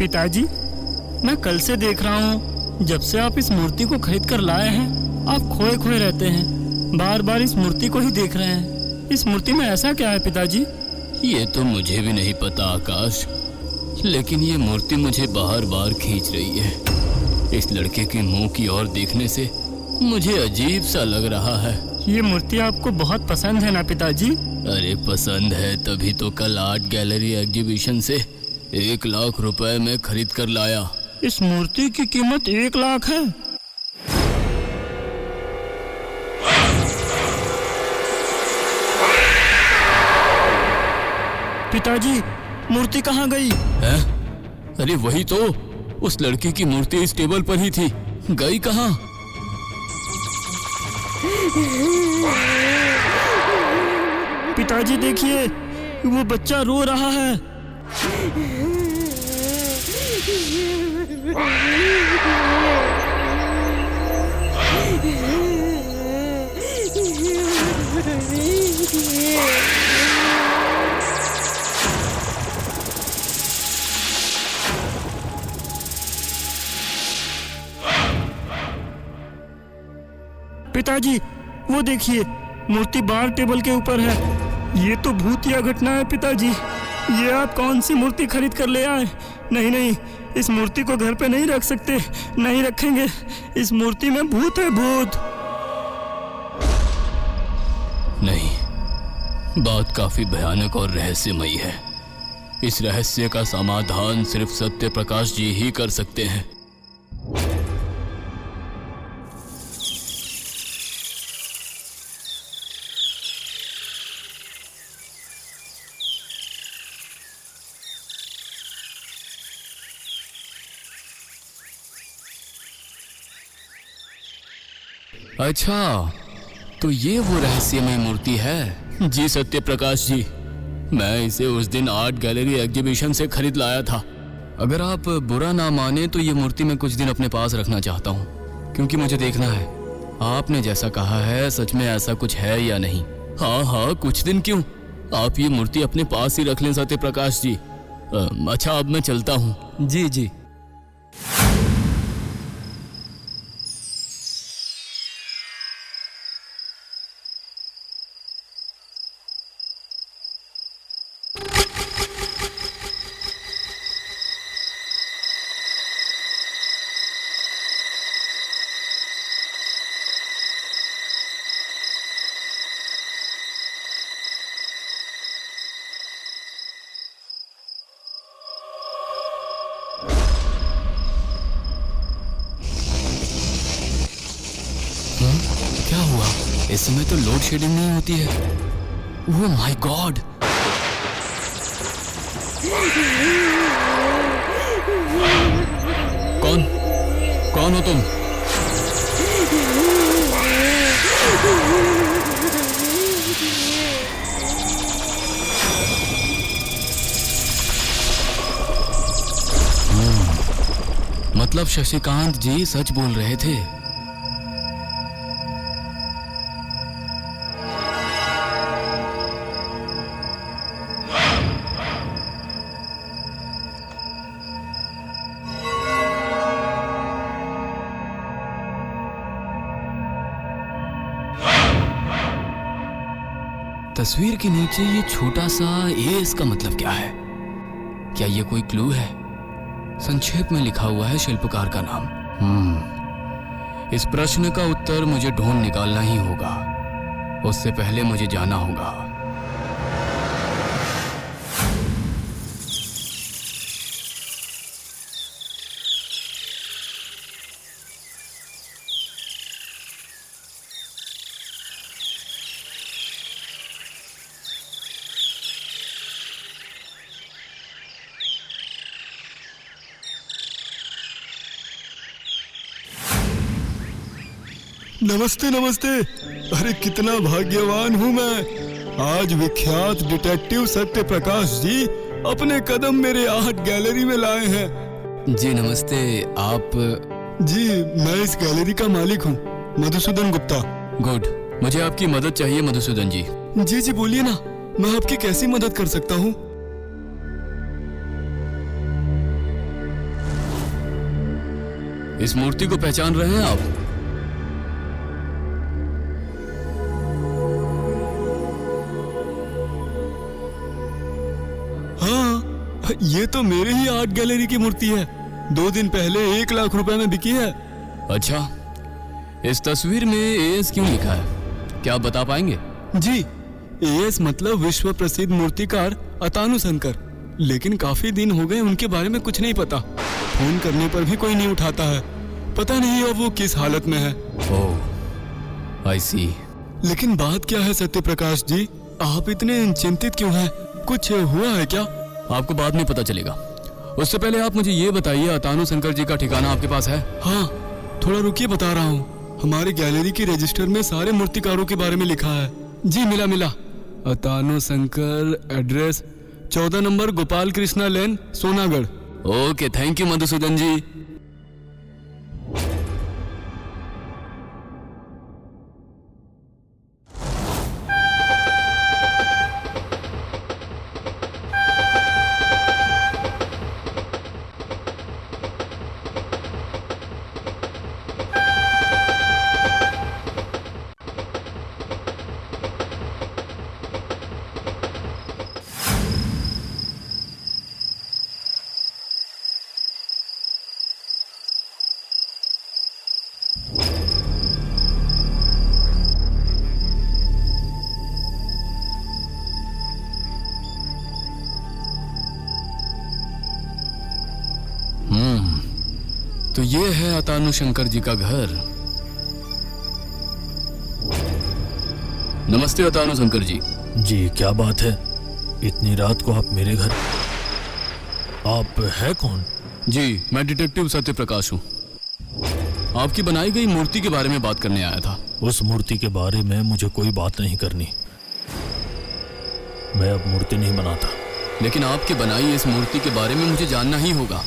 पिताजी, मैं कल से देख रहा हूँ, जब से आप इस मूर्ति को खरीद कर लाए हैं आप खोए खोए रहते हैं, बार बार इस मूर्ति को ही देख रहे हैं। इस मूर्ति में ऐसा क्या है पिताजी? ये तो मुझे भी नहीं पता आकाश, लेकिन ये मूर्ति मुझे बार बार खींच रही है। इस लड़के के मुंह की ओर देखने से मुझे अजीब सा लग रहा है। ये मूर्ति आपको बहुत पसंद है ना पिताजी? अरे पसंद है तभी तो कल आर्ट गैलरी एग्जीबिशन से 1 लाख रुपए में खरीद कर लाया। इस मूर्ति की कीमत 1 लाख है? पिताजी, मूर्ति कहाँ गई? है? अरे वही तो, उस लड़के की मूर्ति इस टेबल पर ही थी, गई कहाँ? पिताजी देखिए, वो बच्चा रो रहा है। पिताजी, वो देखिए, मूर्ति बाहर टेबल के ऊपर है। ये तो भूतिया घटना है पिताजी। ये आप कौन सी मूर्ति खरीद कर ले आए? नहीं नहीं, इस मूर्ति को घर पे नहीं रख सकते, नहीं रखेंगे। इस मूर्ति में भूत है, भूत। नहीं, बात काफी भयानक और रहस्यमयी है। इस रहस्य का समाधान सिर्फ सत्य प्रकाश जी ही कर सकते हैं। अच्छा, तो ये वो रहस्यमय मूर्ति है? जी सत्य प्रकाश जी, मैं इसे उस दिन आर्ट गैलरी एग्जीबिशन से खरीद लाया था। अगर आप बुरा ना माने तो ये मूर्ति मैं कुछ दिन अपने पास रखना चाहता हूँ, क्योंकि मुझे देखना है आपने जैसा कहा है सच में ऐसा कुछ है या नहीं। हाँ हाँ, कुछ दिन क्यों, आप ये मूर्ति अपने पास ही रख लें सत्य प्रकाश जी। अच्छा, अब मैं चलता हूँ। जी जी। क्या हुआ? इस समय तो लोड शेडिंग नहीं होती है। Oh my God! कौन हो तुम? मतलब शशिकांत जी सच बोल रहे थे। तस्वीर के नीचे ये छोटा सा ए, इसका मतलब क्या है? क्या ये कोई क्लू है? संक्षेप में लिखा हुआ है शिल्पकार का नाम। इस प्रश्न का उत्तर मुझे ढूंढ निकालना ही होगा। उससे पहले मुझे जाना होगा। नमस्ते नमस्ते। अरे कितना भाग्यवान हूँ मैं। आज विख्यात डिटेक्टिव सत्य प्रकाश जी अपने कदम मेरे आर्ट गैलरी में लाए हैं। जी नमस्ते। आप? जी मैं इस गैलरी का मालिक हूँ, मधुसूदन गुप्ता। गुड, मुझे आपकी मदद चाहिए मधुसूदन जी। जी जी बोलिए ना, मैं आपकी कैसी मदद कर सकता हूँ? इस मूर्ति को पहचान रहे हैं आप? हाँ, ये तो मेरे ही आर्ट गैलरी की मूर्ति है। 2 दिन पहले 1 लाख रुपए में बिकी है। अच्छा, इस तस्वीर में एएस क्यों लिखा है, क्या आप बता पाएंगे? जी, एएस मतलब विश्व प्रसिद्ध मूर्तिकार अतानु शंकर। लेकिन काफी दिन हो गए, उनके बारे में कुछ नहीं पता। फोन करने पर भी कोई नहीं उठाता है। पता नहीं अब वो किस हालत में है। ओह, आई सी। लेकिन बात क्या है सत्य प्रकाश जी, आप इतने चिंतित क्यों हैं? कुछ हुआ है क्या? आपको बाद में पता चलेगा। उससे पहले आप मुझे ये बताइए, अतानु शंकर जी का ठिकाना आपके पास है? हाँ, थोड़ा रुकिए, बता रहा हूँ। हमारी गैलरी की रजिस्टर में सारे मूर्तिकारों के बारे में लिखा है। जी, मिला। Atanu Shankar, address 14 number Gopal Krishna lane, Sonagarh. Okay, thank you Madhusudan ji. तो ये है अतानु शंकर जी का घर। नमस्ते अतानु शंकर जी। जी, क्या बात है? इतनी रात को आप मेरे घर? आप है कौन? जी, मैं डिटेक्टिव सत्य प्रकाश हूँ। आपकी बनाई गई मूर्ति के बारे में बात करने आया था। उस मूर्ति के बारे में मुझे कोई बात नहीं करनी। मैं अब मूर्ति नहीं बनाता। लेकिन आपकी बनाई इस मूर्ति के बारे में मुझे जानना ही होगा।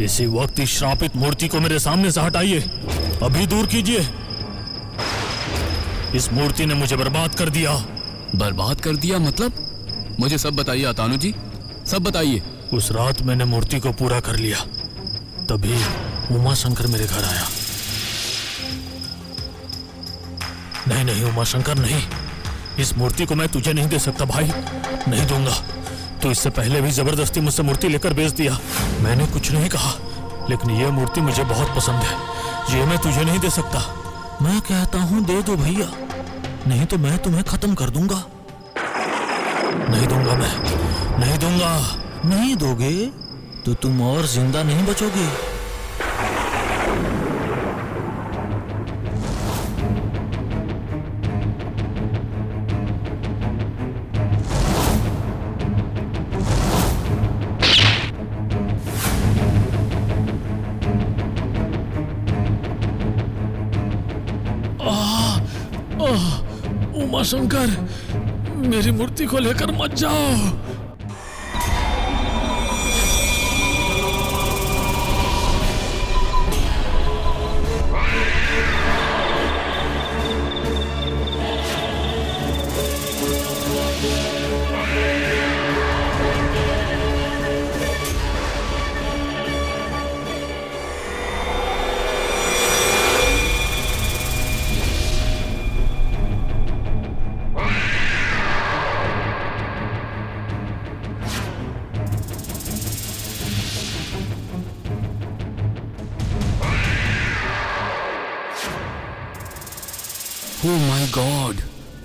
इसी वक्त इस श्रापित मूर्ति को मेरे सामने से हटाइए, अभी दूर कीजिए। इस मूर्ति ने मुझे बर्बाद कर दिया। बर्बाद कर दिया मतलब? मुझे सब बताइए अतानु जी, सब बताइए। उस रात मैंने मूर्ति को पूरा कर लिया, तभी उमा शंकर मेरे घर आया। नहीं, उमा शंकर नहीं, इस मूर्ति को मैं तुझे नहीं दे सकता भाई, नहीं दूंगा। तो इससे पहले भी जबरदस्ती मुझसे मूर्ति लेकर बेच दिया। मैंने कुछ नहीं कहा, लेकिन यह मूर्ति मुझे बहुत पसंद है। ये मैं तुझे नहीं दे सकता। मैं कहता हूं दे दो भैया, नहीं तो मैं तुम्हें खत्म कर दूंगा। नहीं दूंगा, मैं नहीं दूंगा। नहीं दोगे तो तुम और जिंदा नहीं बचोगे। उमा शंकर, मेरी मूर्ति को लेकर मत जाओ। ओह माय गॉड,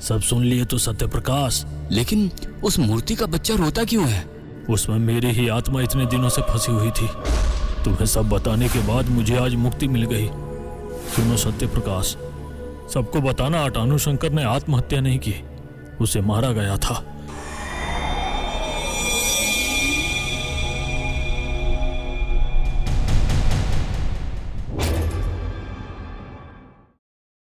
सब सुन लिए तो सत्य प्रकाश? लेकिन उस मूर्ति का बच्चा रोता क्यों है? उसमें मेरी ही आत्मा इतने दिनों से फंसी हुई थी। तुम्हें सब बताने के बाद मुझे आज मुक्ति मिल गई। सुनो सत्य प्रकाश, सबको बताना, अतानु शंकर ने आत्महत्या नहीं की, उसे मारा गया था।